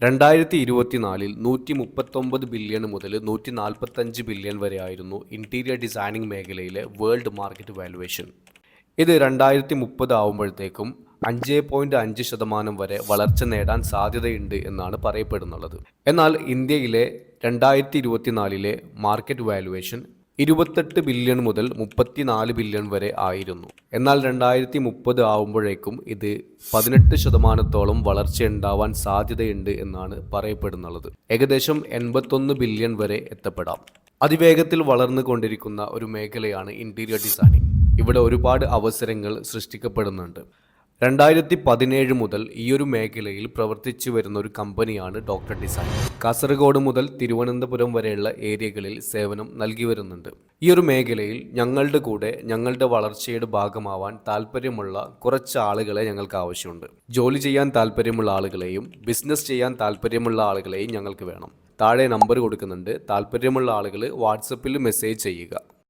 2024 139 billion മുതൽ 145 billion വരെയായിരുന്നു interior designing മേഖലയിലെ വേൾഡ് മാർക്കറ്റ് വാല്യുവേഷൻ. ഇത് 2030 ആവുമ്പോഴത്തേക്കും 5.5% വരെ വളർച്ച നേടാൻ സാധ്യതയുണ്ട് എന്നാണ് പറയപ്പെടുന്നുള്ളത്. എന്നാൽ ഇന്ത്യയിലെ 2024 മാർക്കറ്റ് വാല്യുവേഷൻ 28 ബില്യൺ മുതൽ 34 ബില്യൺ വരെ ആയിരുന്നു. എന്നാൽ 2030 ആവുമ്പോഴേക്കും ഇത് 18% വളർച്ചയുണ്ടാവാൻ സാധ്യതയുണ്ട് എന്നാണ് പറയപ്പെടുന്നുള്ളത്. ഏകദേശം 81 ബില്യൺ വരെ എത്തപ്പെടാം. അതിവേഗത്തിൽ വളർന്നുകൊണ്ടിരിക്കുന്ന ഒരു മേഖലയാണ് ഇന്റീരിയർ ഡിസൈനിങ്. ഇവിടെ ഒരുപാട് അവസരങ്ങൾ സൃഷ്ടിക്കപ്പെടുന്നുണ്ട്. 2017 മുതൽ ഈയൊരു മേഖലയിൽ പ്രവർത്തിച്ചു വരുന്ന ഒരു കമ്പനിയാണ് ഡോക്ടർ ഡിസൈൻ. കാസർഗോഡ് മുതൽ തിരുവനന്തപുരം വരെയുള്ള ഏരിയകളിൽ സേവനം നൽകി വരുന്നുണ്ട്. ഈ ഒരു മേഖലയിൽ ഞങ്ങളുടെ കൂടെ ഞങ്ങളുടെ വളർച്ചയുടെ ഭാഗമാവാൻ താല്പര്യമുള്ള കുറച്ച് ആളുകളെ ഞങ്ങൾക്ക് ആവശ്യമുണ്ട്. ജോലി ചെയ്യാൻ താല്പര്യമുള്ള ആളുകളെയും ബിസിനസ് ചെയ്യാൻ താല്പര്യമുള്ള ആളുകളെയും ഞങ്ങൾക്ക് വേണം. താഴെ നമ്പർ കൊടുക്കുന്നുണ്ട്. താല്പര്യമുള്ള ആളുകൾ വാട്സപ്പിൽ മെസ്സേജ് ചെയ്യുക.